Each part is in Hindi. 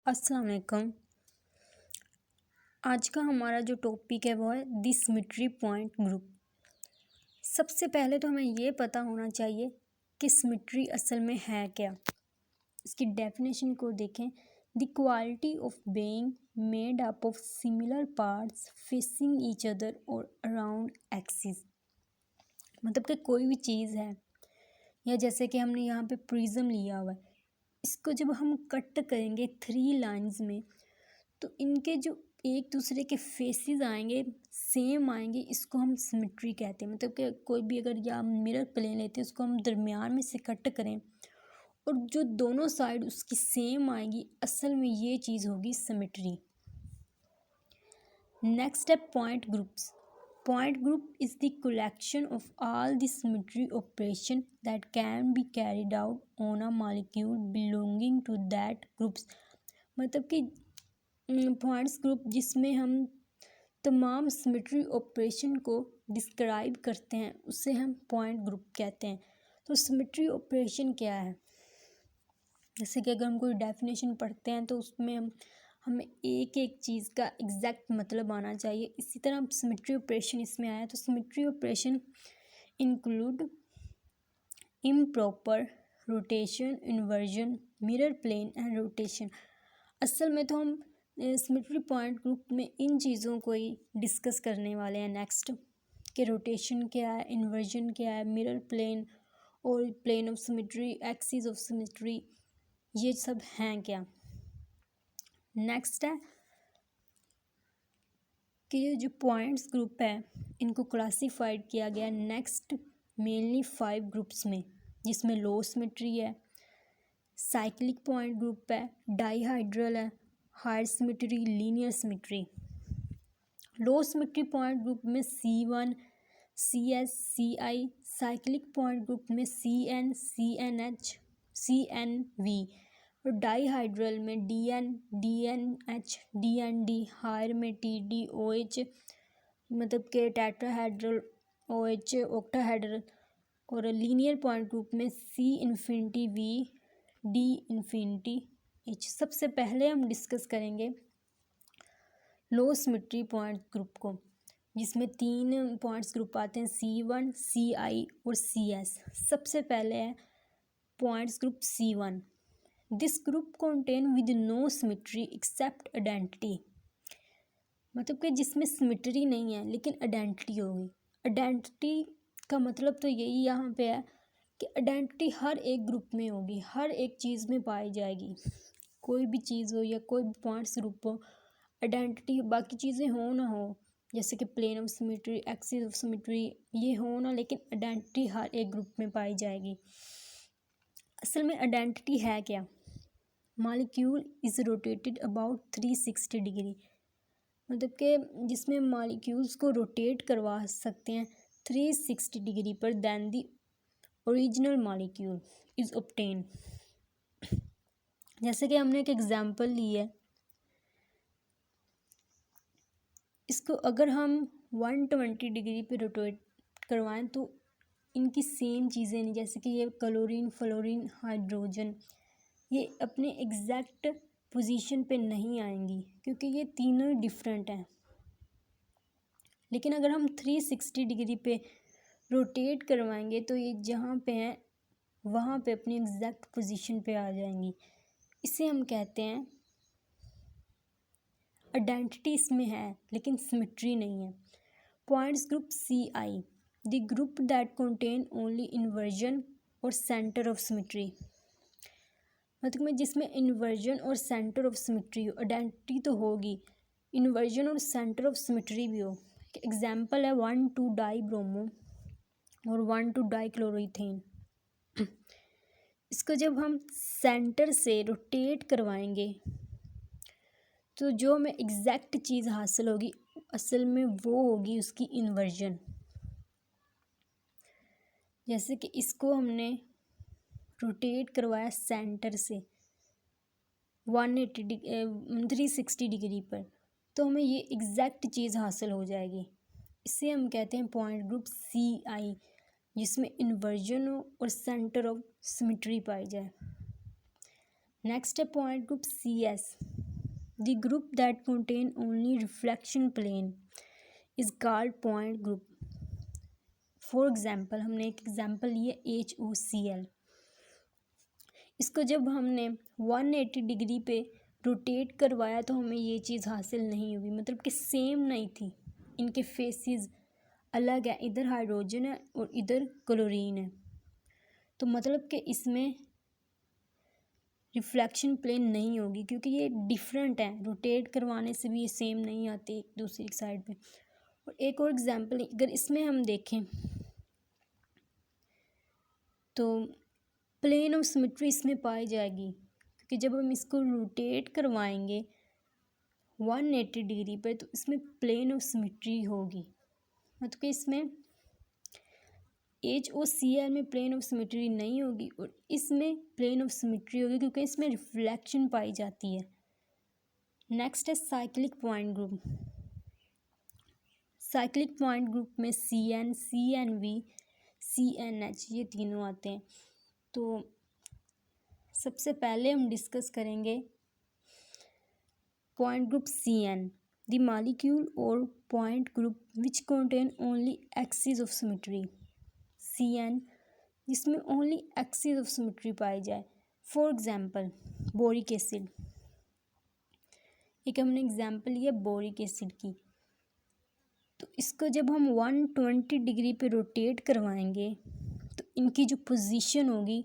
अस्सलाम वालेकुम। आज का हमारा जो टॉपिक है वो है द सिमेट्री पॉइंट ग्रुप। सबसे पहले तो हमें ये पता होना चाहिए कि सिमेट्री असल में है क्या। इसकी डेफिनेशन को देखें। The quality of being made up of similar parts facing each other और अराउंड एक्सिस। मतलब कि कोई भी चीज़ है, या जैसे कि हमने यहाँ पे प्रिज्म लिया हुआ है, इसको जब हम कट करेंगे 3 लाइंस में तो इनके जो एक दूसरे के फेसेस आएंगे सेम आएंगे, इसको हम सिमेट्री कहते हैं। मतलब कि कोई भी अगर या मिरर प्लेन लेते हैं उसको हम दरमियान में से कट करें और जो दोनों साइड उसकी सेम आएगी, असल में ये चीज़ होगी सिमेट्री। नेक्स्ट है point groups. Point group is the collection of all the symmetry operation that can be carried out on a molecule belonging to that groups. मतलब कि पॉइंट्स ग्रुप जिसमें हम तमाम सिमेट्री ऑपरेशन को डिस्क्राइब करते हैं उसे हम पॉइंट ग्रुप कहते हैं। तो सिमेट्री ऑपरेशन क्या है, जैसे कि अगर हम कोई डेफिनेशन पढ़ते हैं तो उसमें हमें एक एक चीज़ का एग्जैक्ट मतलब आना चाहिए। इसी तरह सिमेट्री ऑपरेशन इसमें आया। तो symmetry operation include improper rotation, inversion, mirror plane and rotation. असल में तो हम सिमेट्री पॉइंट ग्रुप में इन चीज़ों को ही डिस्कस करने वाले हैं नेक्स्ट, कि रोटेशन क्या है, इन्वर्जन क्या है, मिरर प्लेन और plane of symmetry, axis of symmetry, ये सब हैं क्या। नेक्स्ट है कि ये जो पॉइंट्स ग्रुप है इनको क्लासिफाइड किया गया नेक्स्ट मेनली 5 ग्रुप्स में, जिसमें लो सिमेट्री है, साइक्लिक पॉइंट ग्रुप है, डाईहाइड्रल है, हायर सिमेट्री, लीनियर सिमेट्री। लो सिमेट्री पॉइंट ग्रुप में C1, CS, CI, cyclic point group में CN, CNH, CNV और डाईहाइड्रल में DN, DNH, DND, हायर में TD, OH, मतलब के टेट्राहेड्रल, OH, ऑक्टाहेड्रल और लीनियर पॉइंट ग्रुप में C infinity V, D infinity H। सबसे पहले हम डिस्कस करेंगे लो सिमेट्री पॉइंट ग्रुप को, जिसमें 3 पॉइंट्स ग्रुप आते हैं C1, CI और CS। सबसे पहले है points group C1। This group contain with no symmetry except identity. मतलब कि जिसमें सिमेट्री नहीं है लेकिन आइडेंटिटी होगी। आइडेंटिटी का मतलब तो यही यहाँ पे है कि आइडेंटिटी हर एक ग्रुप में होगी, हर एक चीज़ में पाई जाएगी। कोई भी चीज़ हो या कोई भी पॉइंट्स ग्रुप हो, आइडेंटिटी, बाकी चीज़ें हो ना हो, जैसे कि plane of symmetry, axis of symmetry, ये हो ना, लेकिन आइडेंटिटी हर एक ग्रुप में पाई जाएगी। असल में आइडेंटिटी है क्या। Molecule is rotated about 360 degree. मतलब कि जिसमें मॉलिक्यूल्स को रोटेट करवा सकते हैं 360 डिग्री पर, than the original molecule is obtain. जैसे कि हमने एक एग्जांपल ली है, इसको अगर हम 120 डिग्री पे रोटेट करवाएं तो इनकी सेम चीज़ें नहीं, जैसे कि ये क्लोरीन, फ्लोरीन, हाइड्रोजन, ये अपने एग्जैक्ट पोजीशन पे नहीं आएंगी क्योंकि ये तीनों डिफरेंट हैं। लेकिन अगर हम 360 डिग्री पे रोटेट करवाएंगे तो ये जहाँ पे हैं वहाँ पे अपनी एग्जैक्ट पोजीशन पे आ जाएंगी। इसे हम कहते हैं आइडेंटिटी इसमें है लेकिन सिमेट्री नहीं है। Points group CI, the group that contain only inversion और सेंटर ऑफ सिमेट्री। मतलब में जिसमें इन्वर्जन और सेंटर ऑफ सिमेट्री हो, आइडेंटिटी तो होगी, इन्वर्जन और सेंटर ऑफ सिमेट्री भी हो। एग्जाम्पल है 1,2-डाई ब्रोमो और 1,2-डाई क्लोरोइथेन। इसको जब हम सेंटर से रोटेट करवाएंगे तो जो हमें एग्जैक्ट चीज़ हासिल होगी असल में वो होगी उसकी इन्वर्जन। जैसे कि इसको हमने रोटेट करवाया सेंटर से 360 डिग्री पर, तो हमें ये एग्जैक्ट चीज़ हासिल हो जाएगी। इसे हम कहते हैं पॉइंट ग्रुप CI, जिसमें इन्वर्जन हो और सेंटर ऑफ सिमेट्री पाई जाए। नेक्स्ट है point group CS। The group that contain only reflection plane is called point group. For example हमने एक एग्जाम्पल लिया HOCl. इसको जब हमने 180 डिग्री पे रोटेट करवाया तो हमें ये चीज़ हासिल नहीं हुई, मतलब कि सेम नहीं थी, इनके फेसेस अलग है, इधर हाइड्रोजन है और इधर क्लोरीन है, तो मतलब कि इसमें रिफ्लेक्शन प्लेन नहीं होगी क्योंकि ये डिफरेंट है, रोटेट करवाने से भी ये सेम नहीं आती एक दूसरी साइड पे. और एक और एग्जांपल अगर इसमें हम देखें तो प्लेन ऑफ सिमेट्री इसमें पाई जाएगी क्योंकि जब हम इसको रोटेट करवाएंगे 180 डिग्री पर तो इसमें प्लेन ऑफ सिमेट्री होगी, मतलब कि इसमें HOCl में प्लेन ऑफ सिमेट्री नहीं होगी और इसमें प्लेन ऑफ सिमेट्री होगी क्योंकि इसमें रिफ्लेक्शन पाई जाती है. नेक्स्ट है cyclic point group. Cyclic point group में CN, CNV, CNH ये तीनों आते हैं. तो सबसे पहले हम डिस्कस करेंगे point group CN, the molecule और point group which contain only axis of symmetry. CN जिसमें ओनली एक्सिस ऑफ सिमेट्री पाई जाए. For example boric acid. एक हमने एग्जांपल लिया बोरिक एसिड की, तो इसको जब हम 120 डिग्री पे रोटेट करवाएंगे तो इनकी जो पोजीशन होगी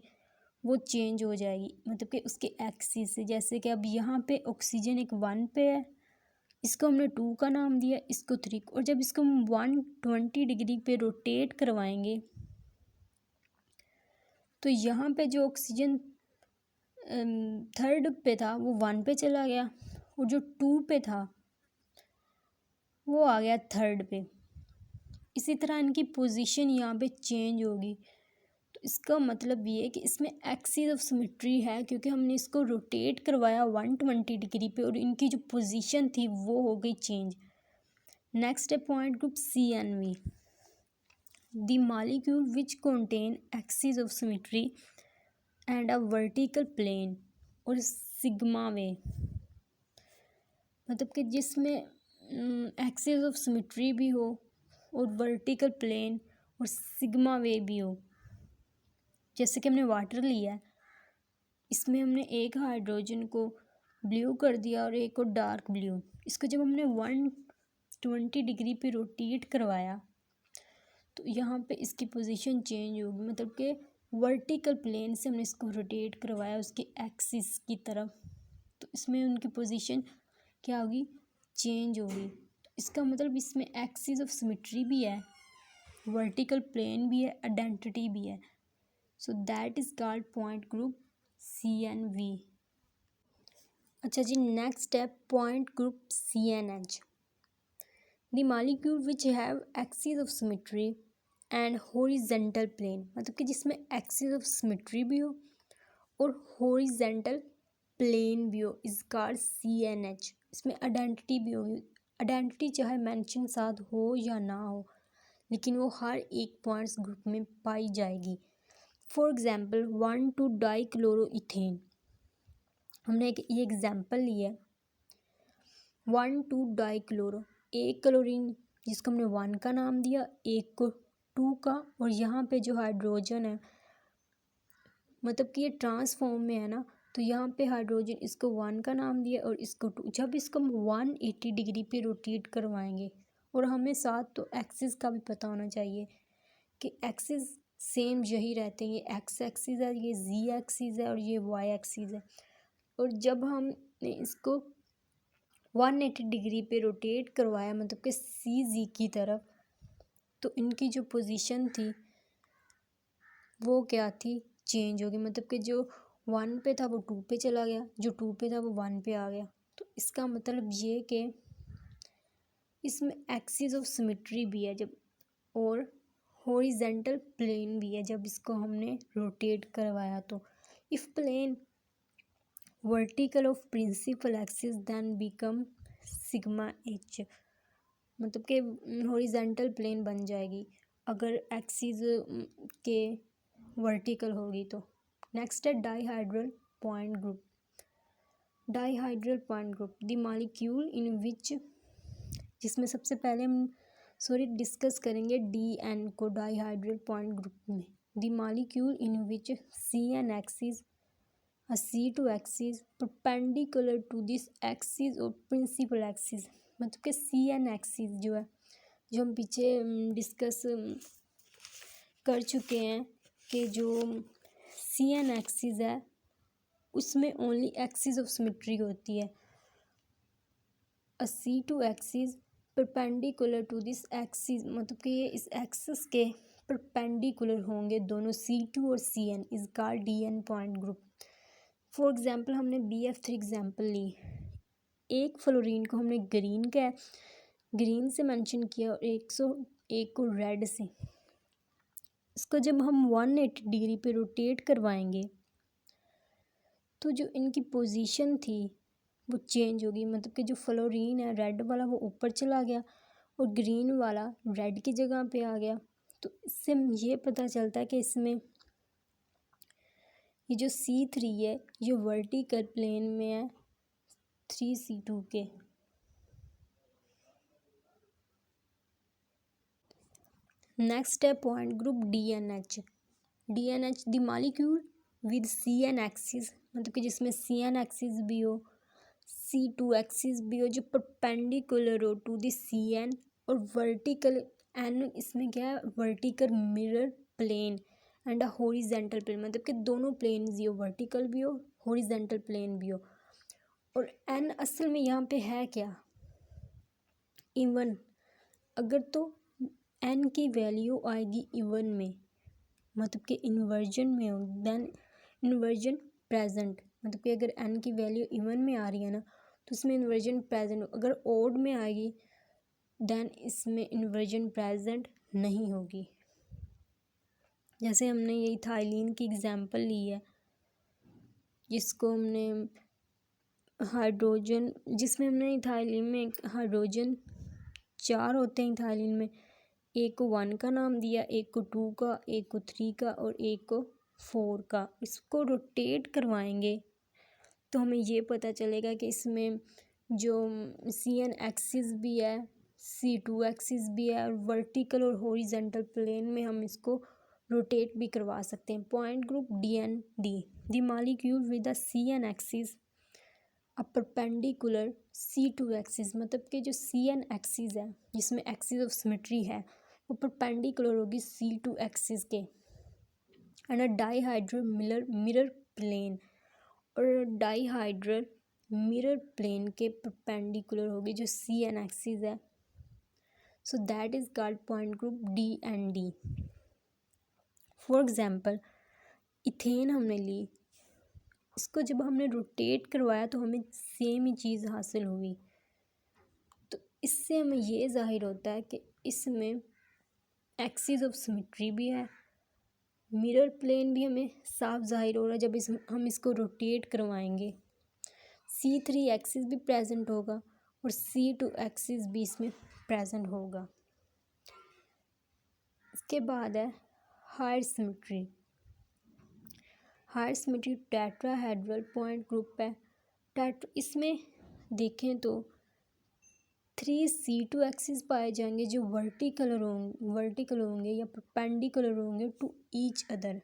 वो चेंज हो जाएगी, मतलब कि उसके एक्सिस से. जैसे कि अब यहाँ पे ऑक्सीजन एक 1 पे है, इसको हमने 2 का नाम दिया, इसको 3, और जब इसको हम 120 डिग्री पे रोटेट करवाएंगे तो यहाँ पे जो ऑक्सीजन 3rd पे था वो 1 पे चला गया और जो 2 पे था वो आ गया 3rd पे. इसी तरह इनकी पोजीशन यहाँ पे चेंज होगी. तो इसका मतलब ये है कि इसमें एक्सिस ऑफ सिमेट्री है क्योंकि हमने इसको रोटेट करवाया 120 डिग्री पे और इनकी जो पोजीशन थी वो हो गई चेंज. नेक्स्ट है point group CNV, the molecule which contain axis of symmetry and a vertical plane और सिग्मा वे, मतलब कि जिसमें एक्सिस ऑफ सिमेट्री भी हो और वर्टिकल प्लेन और सिग्मा वे भी हो. जैसे कि हमने वाटर लिया है, इसमें हमने एक हाइड्रोजन को ब्लू कर दिया और एक को डार्क ब्लू. इसको जब हमने 120 डिग्री पे रोटेट करवाया तो यहाँ पे इसकी पोजीशन चेंज होगी, मतलब कि वर्टिकल प्लेन से हमने इसको रोटेट करवाया उसके एक्सिस की तरफ, तो इसमें उनकी पोजीशन क्या होगी, चेंज होगी. इसका मतलब इसमें एक्सिस ऑफ सिमेट्री भी है, वर्टिकल प्लेन भी है, आइडेंटिटी भी है. So that is called point group CNV. अच्छा जी, नेक्स्ट है point group CNH, the molecule which have axis of symmetry and horizontal plane, मतलब कि जिसमें एक्सिस ऑफ सिमेट्री भी हो और हॉरिजेंटल प्लेन भी हो, इज कॉल्ड CNH. इसमें आइडेंटिटी भी होगी. आइडेंटिटी चाहे मेंशन साथ हो या ना हो लेकिन वो हर एक पॉइंट्स ग्रुप में पाई जाएगी. फॉर एग्जाम्पल 1,2-डाइक्लोरोइथेन. हमने एक ये एग्जाम्पल लिया है 1,2-डाइक्लोरो, एक क्लोरीन जिसको हमने 1 का नाम दिया, एक को 2 का, और यहाँ पे जो हाइड्रोजन है मतलब कि ये ट्रांसफॉर्म में है ना, तो यहाँ पे हाइड्रोजन इसको 1 का नाम दिया और इसको 2. जब इसको हम 180 डिग्री पे रोटेट करवाएंगे, और हमें साथ तो एक्सिस का भी पता होना चाहिए कि एक्सिस सेम यही रहते हैं, ये एक्स एक्सिस है, ये जी एक्सिस है और ये वाई एक्सिस है. और जब हमने इसको 180 डिग्री पे रोटेट करवाया मतलब कि CG की तरफ, तो इनकी जो पोजीशन थी वो क्या थी, चेंज हो गई, मतलब कि जो 1 पे था वो 2 पे चला गया, जो 2 पे था वो 1 पे आ गया. तो इसका मतलब ये कि इसमें एक्सिस ऑफ सिमेट्री भी है जब, और हॉरिजेंटल प्लेन भी है जब इसको हमने रोटेट करवाया. तो if plane vertical of principal axis then become sigma H, मतलब कि हॉरिजेंटल प्लेन बन जाएगी अगर एक्सिस के वर्टिकल होगी तो. नेक्स्ट है dihedral point group. Dihedral point group the molecule in which, जिसमें सबसे पहले हम डिस्कस करेंगे DN को डाईहाइड्रल पॉइंट ग्रुप में। The molecule in which CN axis C2 axis perpendicular to this axis और प्रिंसिपल एक्सिस, मतलब कि CN एक्सिस जो है, जो हम पीछे डिस्कस कर चुके हैं कि जो CN एक्सिस है उसमें ओनली एक्सिस ऑफ सिमेट्री होती है। C2 axis perpendicular to this axis, मतलब कि ये इस एक्सिस के परपेंडिकुलर होंगे दोनों C2 और CN, is called DN point group. For example हमने BF3 एग्जांपल ली, एक फ्लोरीन को हमने ग्रीन से मेंशन किया और 101 को रेड से। इसको जब हम 180 डिग्री पे रोटेट करवाएंगे तो जो इनकी पोजीशन थी वो चेंज होगी, मतलब कि जो फ्लोरीन है रेड वाला वो ऊपर चला गया और ग्रीन वाला रेड की जगह पे आ गया। तो इससे ये पता चलता है कि इसमें ये जो C3 है ये वर्टिकल प्लेन में है 3C2 के। नेक्स्ट है point group DNH the molecule with CN axis, मतलब कि जिसमें CN एक्सिस भी हो C2 एक्सिस भी हो, जो परपेंडिकुलर हो टू द CN और वर्टिकल N, इसमें क्या है vertical mirror plane and a horizontal plane, मतलब कि दोनों प्लेन भी हो, वर्टिकल भी हो हॉरिजेंटल प्लेन भी हो। और N असल में यहाँ पे है क्या इवन, अगर तो N की वैल्यू आएगी इवन में, मतलब कि इन्वर्जन में हो, देन इन्वर्जन प्रेजेंट, मतलब कि अगर N की वैल्यू इवन में आ रही है ना तो इसमें इन्वर्जन प्रेजेंट हो, अगर ओड में आएगी देन इसमें इन्वर्जन प्रेजेंट नहीं होगी। जैसे हमने ये इथाइलिन की एग्जांपल ली है, जिसको हमने हाइड्रोजन, जिसमें हमने इथाइलिन में हाइड्रोजन 4 होते हैं इथाइलिन में, एक को 1 का नाम दिया, एक को 2 का, एक को 3 का और एक को 4 का। इसको रोटेट करवाएंगे तो हमें ये पता चलेगा कि इसमें जो CN एक्सिस भी है C2 एक्सिस भी है और वर्टिकल और हॉरिजॉन्टल प्लेन में हम इसको रोटेट भी करवा सकते हैं। Point group DND the molecule with the CN axis a perpendicular C2 axis, मतलब कि जो CN एक्सिस है जिसमें एक्सिस ऑफ सिमेट्री है वो परपेंडिकुलर होगी C2 एक्सिस के and a dihedral mirror plane, और डाईहाइड्रल मिरर प्लेन के परपेंडिकुलर होगी जो CN एक्सिस है। So that is called point group DND। For example ethane हमने ली, इसको जब हमने रोटेट करवाया तो हमें सेम ही चीज़ हासिल हुई। तो इससे हमें ये जाहिर होता है कि इसमें एक्सिस ऑफ सिमेट्री भी है, मिरर प्लेन भी हमें साफ जाहिर हो रहा है। जब हम इसको रोटेट करवाएंगे C3 एक्सिस भी प्रेजेंट होगा और C2 एक्सिस भी इसमें प्रेजेंट होगा। इसके बाद है higher symmetry tetrahedral point group है। इसमें देखें तो 3C2 एक्सिस पाए जाएंगे जो वर्टिकल होंगे या परपेंडिकुलर होंगे to each other.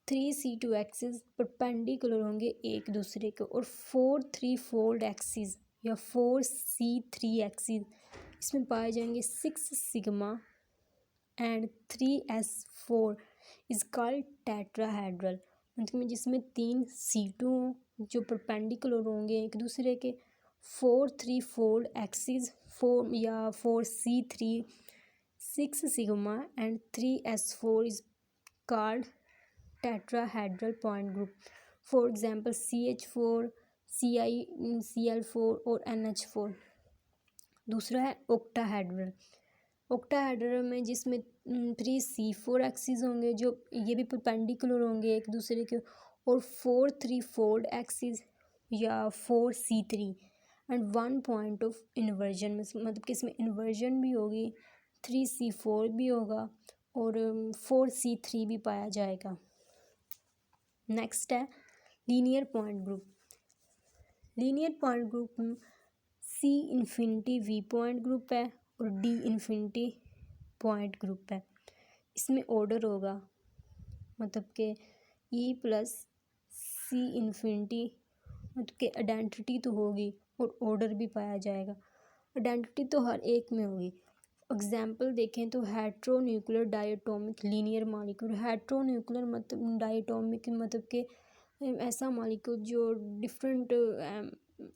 3C2 axis perpendicular होंगे एक दूसरे को, और 4 3 फोल्ड एक्सिस या 4C3 एक्सिस इसमें पाए जाएंगे 6 sigma and 3S4 is called tetrahedral, मतलब जिसमें 3 C2 जो परपेंडिकुलर होंगे एक दूसरे के, 4 3 फोल्ड एक्सिस 4 या 4C3 6 sigma and 3S4 is called tetrahedral point group. For example CH4 ClCl4 और NH4। दूसरा है ऑक्टाहेड्रल में जिसमें 3C4 एक्सिस होंगे जो ये भी परपेंडिकुलर होंगे एक दूसरे के, और 4 3 फोल्ड एक्सिस या 4C3 and 1 point of inversion, मतलब कि इसमें इन्वर्जन भी होगी, 3C4 भी होगा और 4C3 भी पाया जाएगा। नेक्स्ट है linear point group, linear point group C infinity V point group है और D इन्फिनिटी पॉइंट ग्रुप है। इसमें ऑर्डर होगा, मतलब कि E प्लस C इन्फिनिटी, मतलब कि आइडेंटिटी तो होगी और ऑर्डर भी पाया जाएगा। आइडेंटिटी तो हर एक में होगी। एग्जाम्पल देखें तो heteronuclear diatomic linear molecule. Heteronuclear मतलब डायटोमिक मतलब कि ऐसा मॉलिक्यूल जो डिफरेंट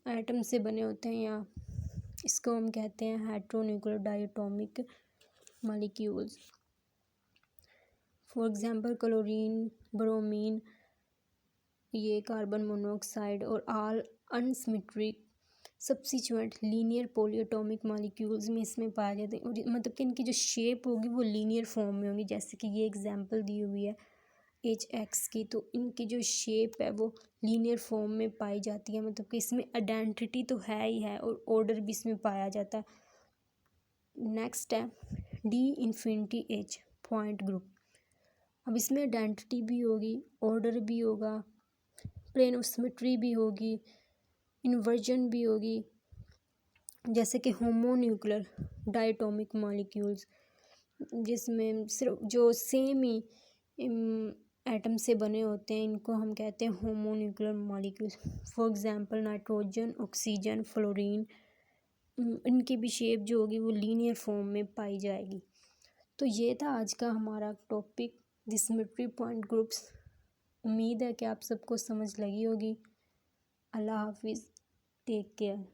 एटम से बने होते हैं, या इसको हम कहते हैं heteronuclear diatomic molecules. For example chlorine, bromine, ये कार्बन मोनोऑक्साइड और all unsymmetric substituent linear polyatomic molecules में इसमें पाए जाते हैं। और मतलब कि इनकी जो शेप होगी वो लीनियर फॉर्म में होगी। जैसे कि ये एग्जांपल दी हुई है HX की, तो इनकी जो शेप है वो लीनियर फॉर्म में पाई जाती है। मतलब कि इसमें आइडेंटिटी तो है ही है और ऑर्डर भी इसमें पाया जाता है। नेक्स्ट है D infinity H point group. अब इसमें आइडेंटिटी भी होगी, ऑर्डर भी होगा, प्लेन ऑफ सिमेट्री भी होगी, इन्वर्जन भी होगी। जैसे कि होमोन्यूक्लियर डायटोमिक मॉलिक्यूल्स, जिसमें सिर्फ जो सेम ही एटम से बने होते हैं, इनको हम कहते हैं homonuclear molecules. For example nitrogen, oxygen, fluorine, इनकी भी शेप जो होगी वो लीनियर फॉर्म में पाई जाएगी। तो ये था आज का हमारा topic, the symmetry point groups. उम्मीद है कि आप सबको समझ लगी होगी। अल्लाह हाफिज़, टेक केयर।